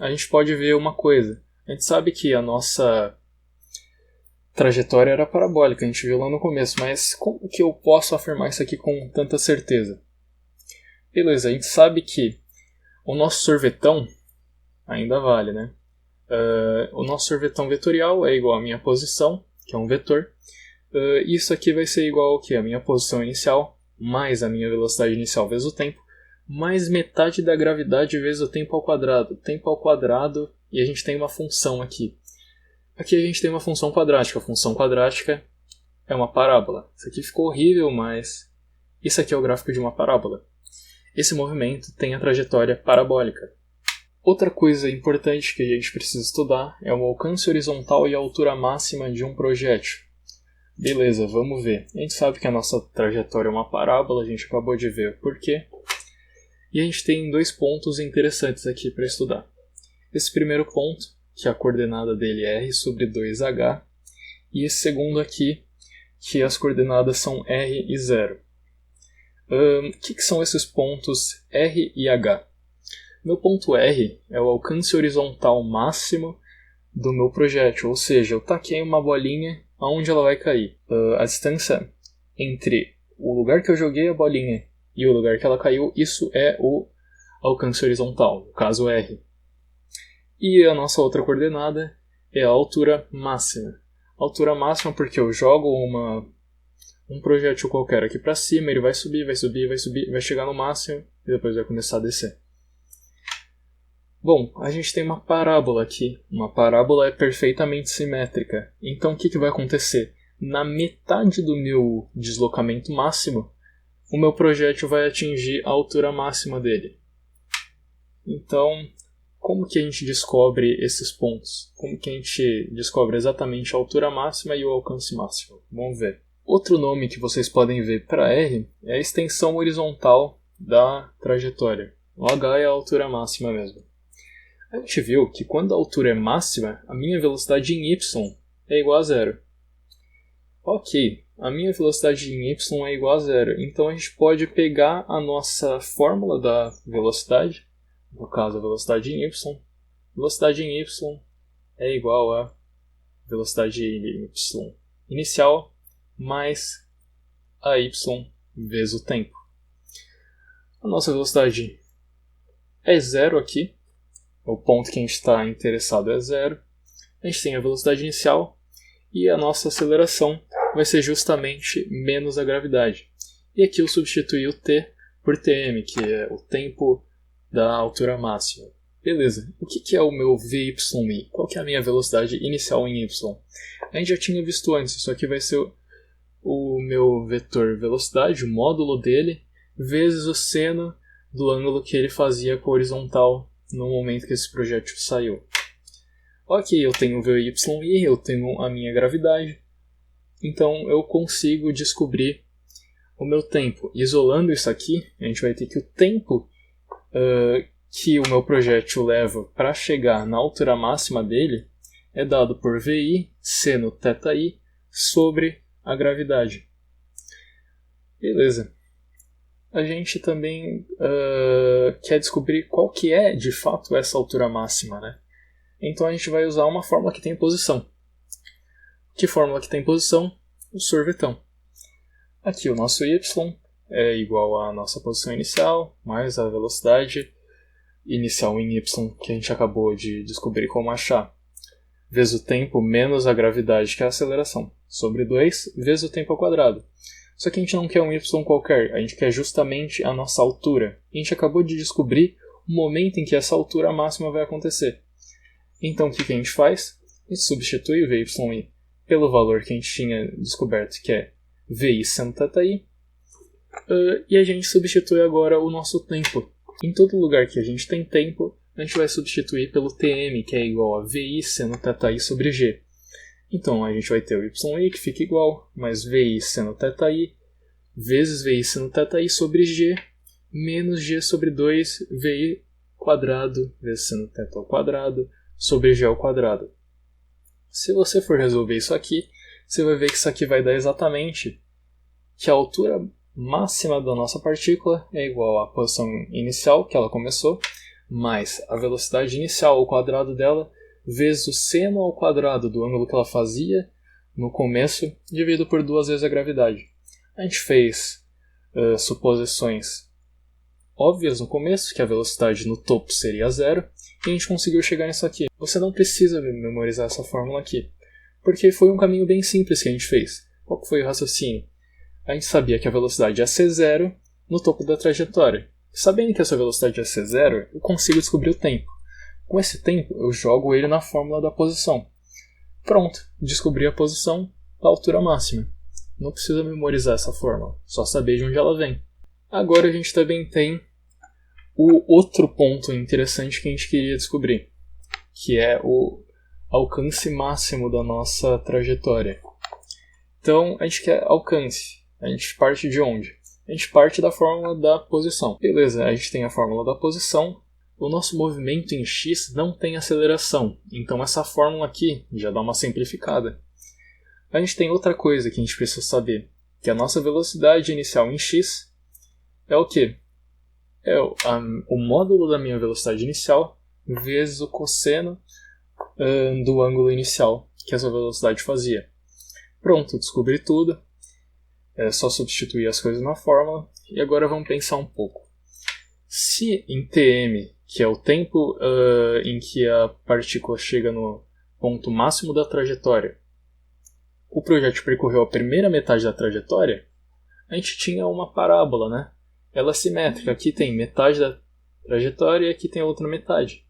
a gente pode ver uma coisa. A gente sabe que a nossa trajetória era parabólica, a gente viu lá no começo, mas como que eu posso afirmar isso aqui com tanta certeza? Beleza, a gente sabe que o nosso sorvetão ainda vale, né? O nosso sorvetão vetorial é igual à minha posição, que é um vetor. Isso aqui vai ser igual ao que? A minha posição inicial mais a minha velocidade inicial vezes o tempo, mais metade da gravidade vezes o tempo ao quadrado. Tempo ao quadrado, e a gente tem uma função aqui. Aqui a gente tem uma função quadrática. A função quadrática é uma parábola. Isso aqui ficou horrível, mas isso aqui é o gráfico de uma parábola. Esse movimento tem a trajetória parabólica. Outra coisa importante que a gente precisa estudar é o alcance horizontal e a altura máxima de um projétil. Beleza, vamos ver. A gente sabe que a nossa trajetória é uma parábola, a gente acabou de ver por quê. E a gente tem dois pontos interessantes aqui para estudar. Esse primeiro ponto, que a coordenada dele é r sobre 2h, e esse segundo aqui, que as coordenadas são r e 0. O que são esses pontos r e h? Meu ponto r é o alcance horizontal máximo do meu projétil, ou seja, eu taquei uma bolinha aonde ela vai cair. A distância entre o lugar que eu joguei a bolinha e o lugar que ela caiu, isso é o alcance horizontal, no caso R. E a nossa outra coordenada é a altura máxima. Altura máxima porque eu jogo um projétil qualquer aqui para cima, ele vai subir, vai subir, vai subir, vai chegar no máximo e depois vai começar a descer. Bom, a gente tem uma parábola aqui. Uma parábola é perfeitamente simétrica. Então o que vai acontecer? Na metade do meu deslocamento máximo, o meu projétil vai atingir a altura máxima dele. Então, como que a gente descobre esses pontos? Como que a gente descobre exatamente a altura máxima e o alcance máximo? Vamos ver. Outro nome que vocês podem ver para R é a extensão horizontal da trajetória. O H é a altura máxima mesmo. A gente viu que quando a altura é máxima, a minha velocidade em y é igual a zero. Ok, a minha velocidade em y é igual a zero, então a gente pode pegar a nossa fórmula da velocidade, no caso a velocidade em y. Velocidade em y é igual a velocidade em y inicial mais a y vezes o tempo. A nossa velocidade é zero aqui, o ponto que a gente está interessado é zero. A gente tem a velocidade inicial e a nossa aceleração vai ser justamente menos a gravidade. E aqui eu substituí o t por tm, que é o tempo da altura máxima. Beleza, o que é o meu VYI? Qual que é a minha velocidade inicial em y? A gente já tinha visto antes, isso aqui vai ser o meu vetor velocidade, o módulo dele, vezes o seno do ângulo que ele fazia com a horizontal no momento que esse projétil saiu. Ok, eu tenho o VYI, eu tenho a minha gravidade, então eu consigo descobrir o meu tempo. Isolando isso aqui, a gente vai ter que o tempo que o meu projétil leva para chegar na altura máxima dele é dado por VI seno θi sobre a gravidade. Beleza. A gente também quer descobrir qual que é de fato essa altura máxima, né? Então a gente vai usar uma fórmula que tem posição. Que fórmula que tem posição? O sorvetão. Aqui o nosso y é igual à nossa posição inicial, mais a velocidade inicial em y que a gente acabou de descobrir como achar, vezes o tempo menos a gravidade, que é a aceleração, sobre 2 vezes o tempo ao quadrado. Só que a gente não quer um y qualquer, a gente quer justamente a nossa altura. A gente acabou de descobrir o momento em que essa altura máxima vai acontecer. Então o que a gente faz? A gente substitui o VYI pelo valor que a gente tinha descoberto, que é VI seno θi, e a gente substitui agora o nosso tempo. Em todo lugar que a gente tem tempo, a gente vai substituir pelo Tm, que é igual a VI seno θi sobre G. Então a gente vai ter o YI, que fica igual, mais VI seno θi, vezes VI seno θi sobre G, menos G sobre 2, VI quadrado, vezes seno θ ao quadrado, sobre G ao quadrado. Se você for resolver isso aqui, você vai ver que isso aqui vai dar exatamente que a altura máxima da nossa partícula é igual à posição inicial, que ela começou, mais a velocidade inicial ao quadrado dela, vezes o seno ao quadrado do ângulo que ela fazia no começo, dividido por 2 vezes a gravidade. A gente fez suposições óbvias no começo, que a velocidade no topo seria zero, e a gente conseguiu chegar nisso aqui. Você não precisa memorizar essa fórmula aqui, porque foi um caminho bem simples que a gente fez. Qual que foi o raciocínio? A gente sabia que a velocidade ia ser zero no topo da trajetória. Sabendo que essa velocidade ia ser zero, eu consigo descobrir o tempo. Com esse tempo, eu jogo ele na fórmula da posição. Pronto, descobri a posição da altura máxima. Não precisa memorizar essa fórmula, só saber de onde ela vem. Agora a gente também tem o outro ponto interessante que a gente queria descobrir, que é o alcance máximo da nossa trajetória. Então, a gente quer alcance. A gente parte de onde? A gente parte da fórmula da posição. Beleza, a gente tem a fórmula da posição. O nosso movimento em x não tem aceleração, então essa fórmula aqui já dá uma simplificada. A gente tem outra coisa que a gente precisa saber, que a nossa velocidade inicial em x é o quê? É o módulo da minha velocidade inicial vezes o cosseno do ângulo inicial que essa velocidade fazia. Pronto, descobri tudo. É só substituir as coisas na fórmula. E agora vamos pensar um pouco. Se em Tm, que é o tempo em que a partícula chega no ponto máximo da trajetória, o projétil percorreu a primeira metade da trajetória, a gente tinha uma parábola, né? Ela é simétrica. Aqui tem metade da trajetória e aqui tem a outra metade.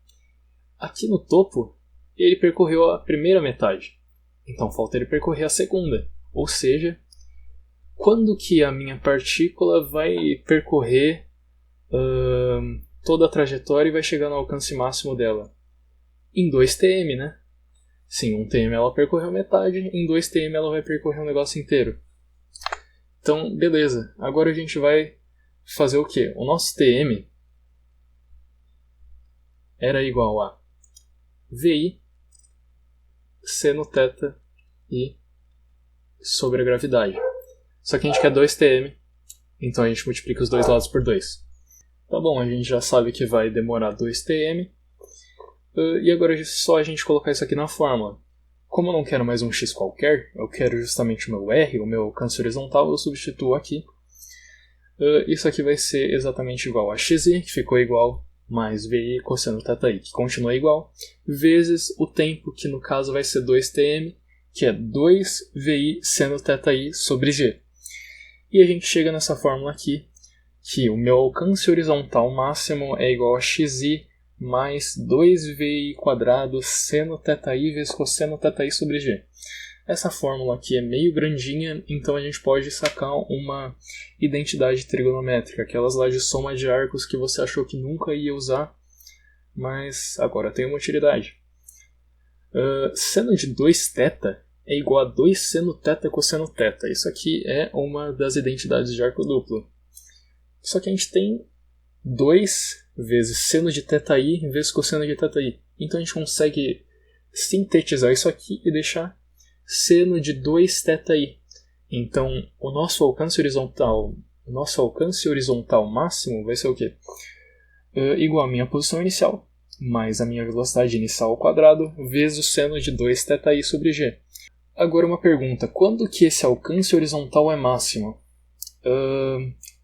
Aqui no topo, ele percorreu a primeira metade. Então falta ele percorrer a segunda. Ou seja, quando que a minha partícula vai percorrer toda a trajetória e vai chegar no alcance máximo dela? Em 2 tm, né? Sim, 1 tm ela percorreu metade, em 2 tm ela vai percorrer o negócio inteiro. Então, beleza. Agora a gente vai fazer o quê? O nosso Tm era igual a VI seno θ I sobre a gravidade. Só que a gente quer 2 tm, então a gente multiplica os dois lados por 2. Tá bom, a gente já sabe que vai demorar 2 tm. E agora é só a gente colocar isso aqui na fórmula. Como eu não quero mais um x qualquer, eu quero justamente o meu r, o meu alcance horizontal, eu substituo aqui. Isso aqui vai ser exatamente igual a xi, que ficou igual, mais vi cosseno θi, que continua igual, vezes o tempo, que no caso vai ser 2 tm, que é 2vi seno θi sobre g. E a gente chega nessa fórmula aqui, que o meu alcance horizontal máximo é igual a xi mais 2vi quadrado seno θi vezes cosseno θi sobre g. Essa fórmula aqui é meio grandinha, então a gente pode sacar uma identidade trigonométrica, aquelas lá de soma de arcos que você achou que nunca ia usar, mas agora tem uma utilidade. Seno de 2θ é igual a 2 seno θ cosseno θ. Isso aqui é uma das identidades de arco duplo. Só que a gente tem 2 vezes seno de θi vezes cosseno de θi. Então a gente consegue sintetizar isso aqui e deixar seno de 2θi. Então o nosso alcance horizontal máximo vai ser o quê? Igual a minha posição inicial mais a minha velocidade inicial ao quadrado vezes o seno de 2θi sobre g. Agora uma pergunta, quando que esse alcance horizontal é máximo?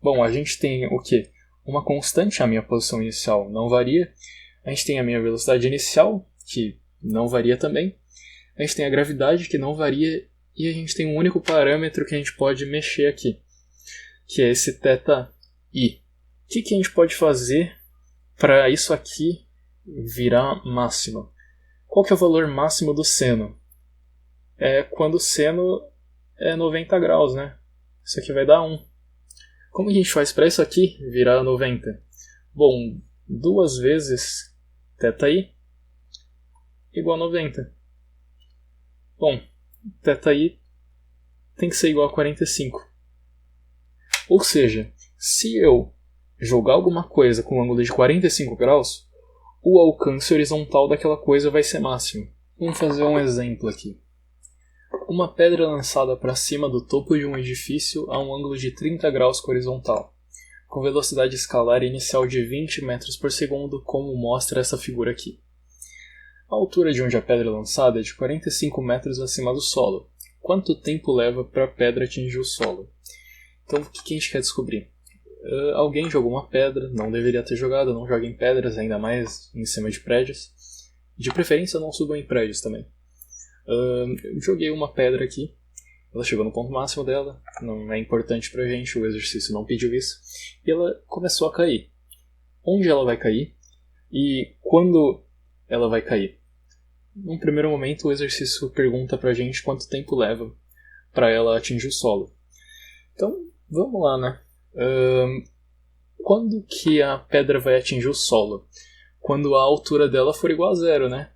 Bom, a gente tem o quê? Uma constante, a minha posição inicial não varia. A gente tem a minha velocidade inicial, que não varia também. A gente tem a gravidade, que não varia. E a gente tem um único parâmetro que a gente pode mexer aqui, que é esse θi. O que a gente pode fazer para isso aqui virar máximo? Qual que é o valor máximo do seno? É quando o seno é 90 graus, né? Isso aqui vai dar 1. Como a gente faz para isso aqui virar 90? Bom, 2 vezes θi igual a 90. Bom, θi tem que ser igual a 45. Ou seja, se eu jogar alguma coisa com um ângulo de 45 graus, o alcance horizontal daquela coisa vai ser máximo. Vamos fazer um exemplo aqui. Uma pedra lançada para cima do topo de um edifício a um ângulo de 30 graus horizontal, com velocidade escalar inicial de 20 metros por segundo, como mostra essa figura aqui. A altura de onde a pedra é lançada é de 45 metros acima do solo. Quanto tempo leva para a pedra atingir o solo? Então, o que a gente quer descobrir? Alguém jogou uma pedra, não deveria ter jogado, não joguem pedras, ainda mais em cima de prédios. De preferência, não subam em prédios também. Joguei uma pedra aqui, ela chegou no ponto máximo dela, não é importante pra gente, o exercício não pediu isso, e ela começou a cair. Onde ela vai cair e quando ela vai cair? Num primeiro momento o exercício pergunta pra gente quanto tempo leva para ela atingir o solo. Então, vamos lá, né? Quando que a pedra vai atingir o solo? Quando a altura dela for igual a 0, né?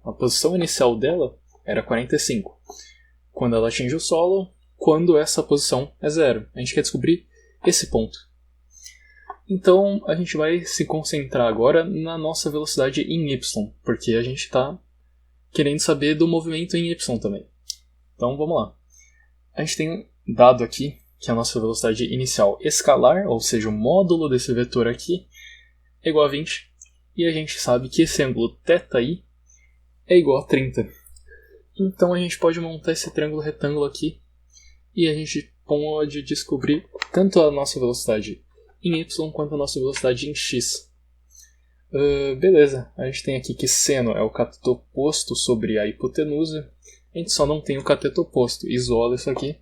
A posição inicial dela era 45. Quando ela atinge o solo, quando essa posição é 0. A gente quer descobrir esse ponto. Então, a gente vai se concentrar agora na nossa velocidade em y, porque a gente está querendo saber do movimento em y também. Então, vamos lá. A gente tem dado aqui que a nossa velocidade inicial escalar, ou seja, o módulo desse vetor aqui, é igual a 20. E a gente sabe que esse ângulo θi é igual a 30. Então a gente pode montar esse triângulo retângulo aqui e a gente pode descobrir tanto a nossa velocidade em y quanto a nossa velocidade em x. Beleza, a gente tem aqui que seno é o cateto oposto sobre a hipotenusa. A gente só não tem o cateto oposto, isola isso aqui.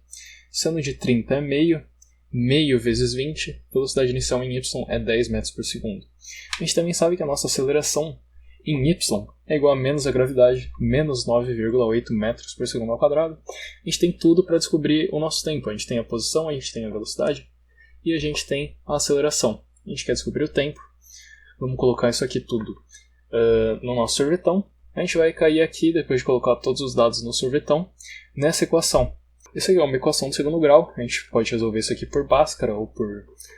Seno de 30 é meio, meio vezes 20, velocidade inicial em y é 10 metros por segundo. A gente também sabe que a nossa aceleração em y é igual a menos a gravidade, menos 9,8 metros por segundo ao quadrado. A gente tem tudo para descobrir o nosso tempo. A gente tem a posição, a gente tem a velocidade e a gente tem a aceleração. A gente quer descobrir o tempo. Vamos colocar isso aqui tudo no nosso sorvetão. A gente vai cair aqui, depois de colocar todos os dados no sorvetão, nessa equação. Isso aqui é uma equação de segundo grau. A gente pode resolver isso aqui por Bhaskara, ou por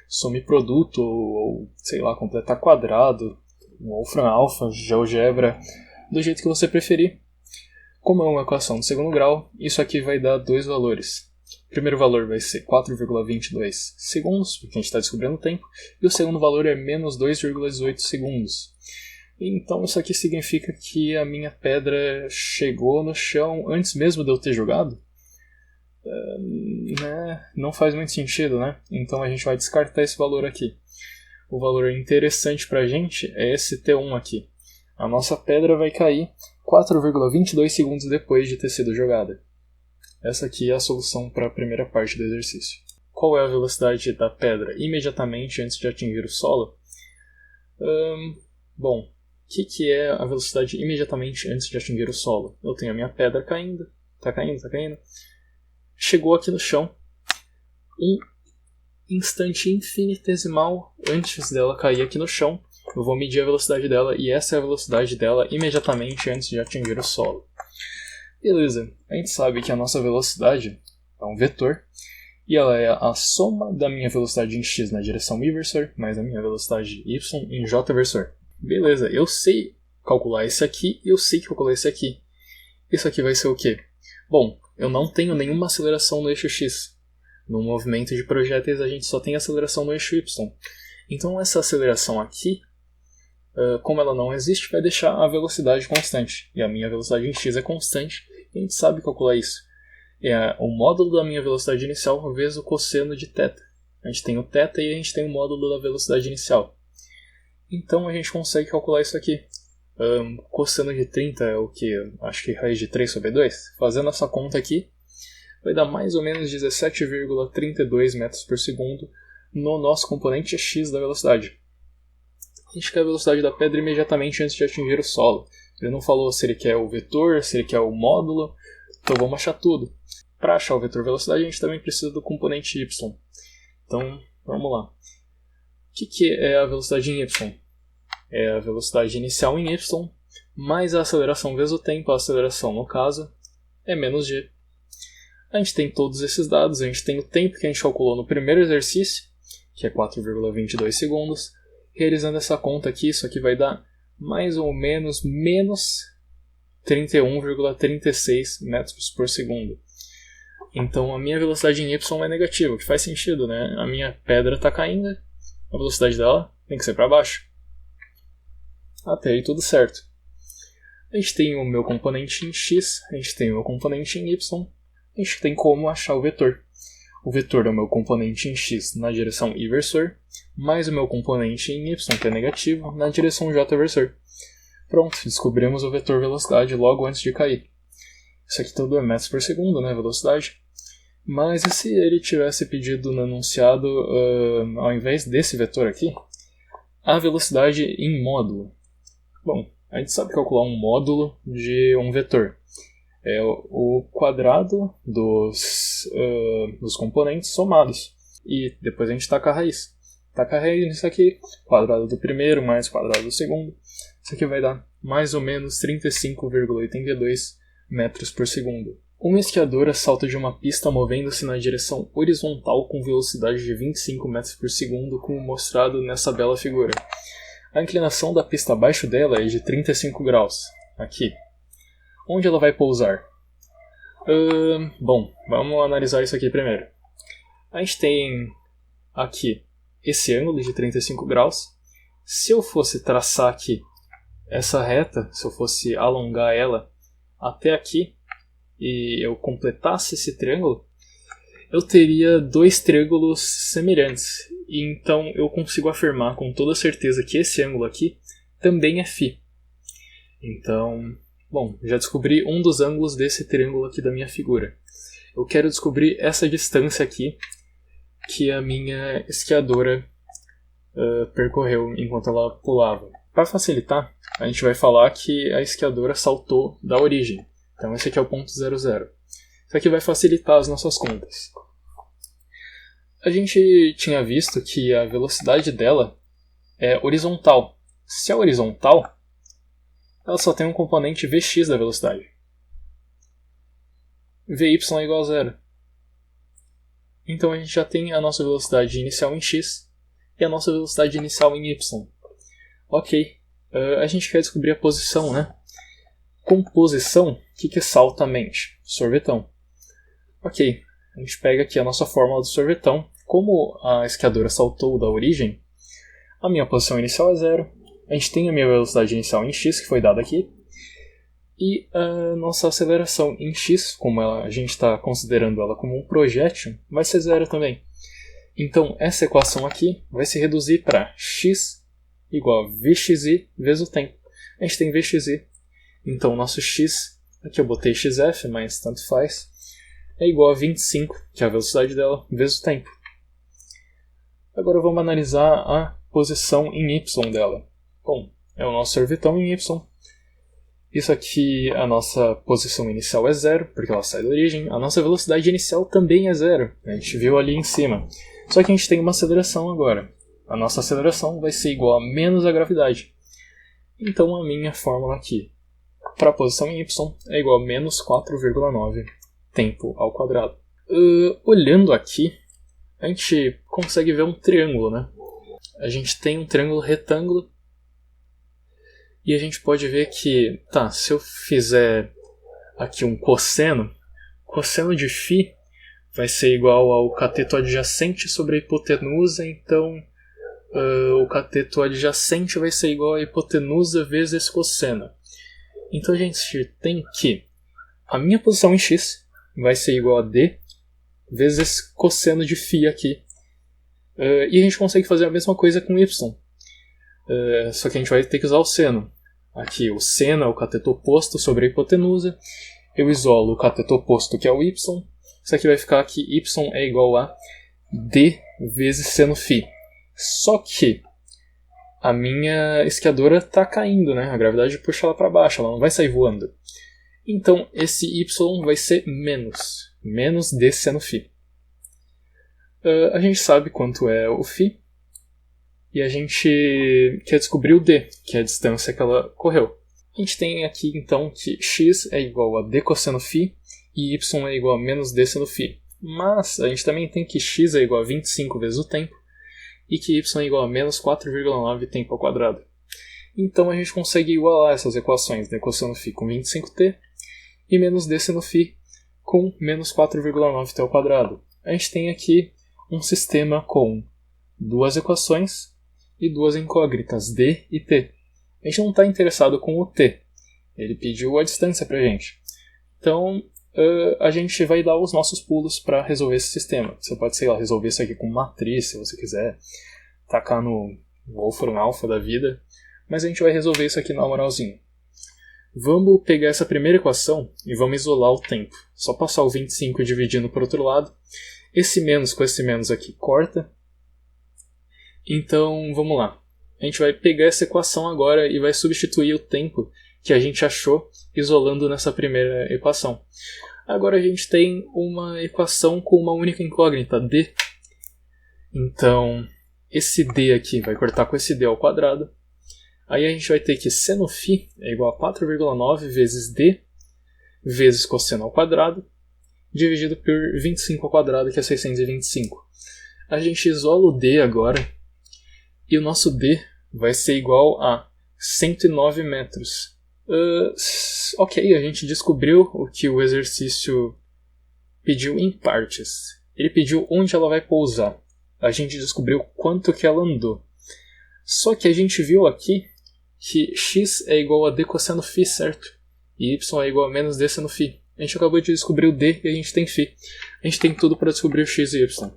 soma e produto, ou sei lá, completar quadrado, Wolfram Alpha, GeoGebra, do jeito que você preferir. Como é uma equação de segundo grau, isso aqui vai dar dois valores. O primeiro valor vai ser 4,22 segundos, porque a gente está descobrindo o tempo, e o segundo valor é menos 2,18 segundos. Então isso aqui significa que a minha pedra chegou no chão antes mesmo de eu ter jogado? Não faz muito sentido, né? Então a gente vai descartar esse valor aqui. O valor interessante pra gente é esse T1 aqui. A nossa pedra vai cair 4,22 segundos depois de ter sido jogada. Essa aqui é a solução para a primeira parte do exercício. Qual é a velocidade da pedra imediatamente antes de atingir o solo? Bom, o que é a velocidade imediatamente antes de atingir o solo? Eu tenho a minha pedra caindo, tá caindo. Chegou aqui no chão. Um instante infinitesimal antes dela cair aqui no chão, eu vou medir a velocidade dela e essa é a velocidade dela imediatamente antes de atingir o solo. Beleza, a gente sabe que a nossa velocidade é um vetor e ela é a soma da minha velocidade em x na direção y versor mais a minha velocidade y em j versor. Beleza, eu sei calcular esse aqui e eu sei calcular esse aqui. Isso aqui vai ser o quê? Bom, eu não tenho nenhuma aceleração no eixo x. No movimento de projéteis a gente só tem aceleração no eixo y. Então essa aceleração aqui, como ela não existe, vai deixar a velocidade constante. E a minha velocidade em x é constante, e a gente sabe calcular isso. É o módulo da minha velocidade inicial vezes o cosseno de θ. A gente tem o θ e a gente tem o módulo da velocidade inicial. Então a gente consegue calcular isso aqui. Cosseno de 30 é o que? Acho que raiz de 3 sobre 2. Fazendo essa conta aqui, vai dar mais ou menos 17,32 metros por segundo no nosso componente x da velocidade. A gente quer a velocidade da pedra imediatamente antes de atingir o solo. Ele não falou se ele quer o vetor, se ele quer o módulo, então vamos achar tudo. Para achar o vetor velocidade a gente também precisa do componente y. Então vamos lá. O que é a velocidade em y? É a velocidade inicial em y mais a aceleração vezes o tempo. A aceleração, no caso, é menos g. A gente tem todos esses dados, a gente tem o tempo que a gente calculou no primeiro exercício, que é 4,22 segundos. Realizando essa conta aqui, isso aqui vai dar mais ou menos menos 31,36 metros por segundo. Então a minha velocidade em y é negativa, o que faz sentido, né? A minha pedra está caindo, a velocidade dela tem que ser para baixo. Até aí tudo certo. A gente tem o meu componente em x, a gente tem o meu componente em y, a gente tem como achar o vetor. O vetor é o meu componente em x na direção y versor, mais o meu componente em y, que é negativo, na direção j versor. Pronto, descobrimos o vetor velocidade logo antes de cair. Isso aqui tudo é metros por segundo, né, velocidade. Mas e se ele tivesse pedido no enunciado, ao invés desse vetor aqui, a velocidade em módulo? Bom, a gente sabe calcular um módulo de um vetor. É o quadrado dos componentes somados. E depois a gente taca a raiz. Taca a raiz nisso aqui, quadrado do primeiro mais quadrado do segundo. Isso aqui vai dar mais ou menos 35,82 metros por segundo. Uma esquiadora salta de uma pista movendo-se na direção horizontal com velocidade de 25 metros por segundo, como mostrado nessa bela figura. A inclinação da pista abaixo dela é de 35 graus. Aqui. Onde ela vai pousar? Bom, vamos analisar isso aqui primeiro. A gente tem aqui esse ângulo de 35 graus. Se eu fosse traçar aqui essa reta, se eu fosse alongar ela até aqui e eu completasse esse triângulo, eu teria dois triângulos semelhantes. E então eu consigo afirmar com toda certeza que esse ângulo aqui também é φ. Então, bom, já descobri um dos ângulos desse triângulo aqui da minha figura. Eu quero descobrir essa distância aqui que a minha esquiadora percorreu enquanto ela pulava. Para facilitar, a gente vai falar que a esquiadora saltou da origem. Então esse aqui é o ponto 00. Isso aqui vai facilitar as nossas contas. A gente tinha visto que a velocidade dela é horizontal. Se é horizontal, ela só tem um componente Vx da velocidade. Vy é igual a 0. Então a gente já tem a nossa velocidade inicial em x e a nossa velocidade inicial em y. Ok, a gente quer descobrir a posição, né? Com posição, o que é saltamente? Sorvetão. Ok, a gente pega aqui a nossa fórmula do sorvetão. Como a esquiadora saltou da origem, a minha posição inicial é 0. A gente tem a minha velocidade inicial em x, que foi dada aqui. E a nossa aceleração em x, como a gente está considerando ela como um projétil, vai ser 0 também. Então essa equação aqui vai se reduzir para x igual a vxi vezes o tempo. A gente tem vxi. Então, nosso x, aqui eu botei xf, mas tanto faz, é igual a 25, que é a velocidade dela, vezes o tempo. Agora vamos analisar a posição em y dela. Bom, é o nosso sorvetão em y. Isso aqui, a nossa posição inicial é 0, porque ela sai da origem. A nossa velocidade inicial também é 0. A gente viu ali em cima. Só que a gente tem uma aceleração agora. A nossa aceleração vai ser igual a menos a gravidade. Então a minha fórmula aqui para a posição em y é igual a menos 4,9 tempo ao quadrado. Olhando aqui, a gente consegue ver um triângulo, né? A gente tem um triângulo retângulo e a gente pode ver que, se eu fizer aqui um cosseno de φ vai ser igual ao cateto adjacente sobre a hipotenusa, então o cateto adjacente vai ser igual a hipotenusa vezes cosseno. Então a gente tem que a minha posição em x vai ser igual a d vezes cosseno de φ aqui. E a gente consegue fazer a mesma coisa com y. Só que a gente vai ter que usar o seno. Aqui o seno é o cateto oposto sobre a hipotenusa. Eu isolo o cateto oposto, que é o y. Isso aqui vai ficar que y é igual a d vezes seno φ. Só que a minha esquiadora está caindo, né? A gravidade puxa ela para baixo, ela não vai sair voando. Então esse y vai ser menos d seno φ. A gente sabe quanto é o φ e a gente quer descobrir o d, que é a distância que ela correu. A gente tem aqui então que x é igual a d cosseno φ e y é igual a menos d seno φ. Mas a gente também tem que x é igual a 25 vezes o tempo e que y é igual a menos 4,9 tempo ao quadrado. Então a gente consegue igualar essas equações, d cosseno φ com 25t e menos d seno φ com menos 4,9t ao quadrado. A gente tem aqui um sistema com duas equações e duas incógnitas, d e t. A gente não está interessado com o t, ele pediu a distância para a gente. Então a gente vai dar os nossos pulos para resolver esse sistema. Você pode, resolver isso aqui com matriz, se você quiser, tacar no Wolfram Alpha da vida, mas a gente vai resolver isso aqui na moralzinha. Vamos pegar essa primeira equação e vamos isolar o tempo. Só passar o 25 dividindo para o outro lado. Esse menos com esse menos aqui corta. Então, vamos lá. A gente vai pegar essa equação agora e vai substituir o tempo que a gente achou isolando nessa primeira equação. Agora a gente tem uma equação com uma única incógnita, d. Então, esse d aqui vai cortar com esse d ao quadrado. Aí a gente vai ter que seno φ é igual a 4,9 vezes d vezes cosseno ao quadrado, dividido por 25 ao quadrado, que é 625. A gente isola o d agora, e o nosso d vai ser igual a 109 metros. Ok, a gente descobriu o que o exercício pediu em partes. Ele pediu onde ela vai pousar. A gente descobriu quanto que ela andou. Só que a gente viu aqui que x é igual a d cosseno φ, certo? E y é igual a menos d seno φ. A gente acabou de descobrir o d e a gente tem φ. A gente tem tudo para descobrir o x e y.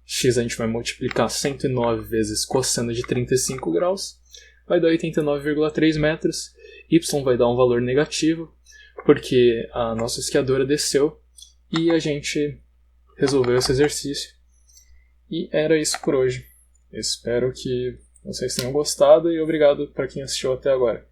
X a gente vai multiplicar 109 vezes cosseno de 35 graus, vai dar 89,3 metros. Y vai dar um valor negativo, porque a nossa esquiadora desceu e a gente resolveu esse exercício. E era isso por hoje. Espero que vocês tenham gostado e obrigado para quem assistiu até agora.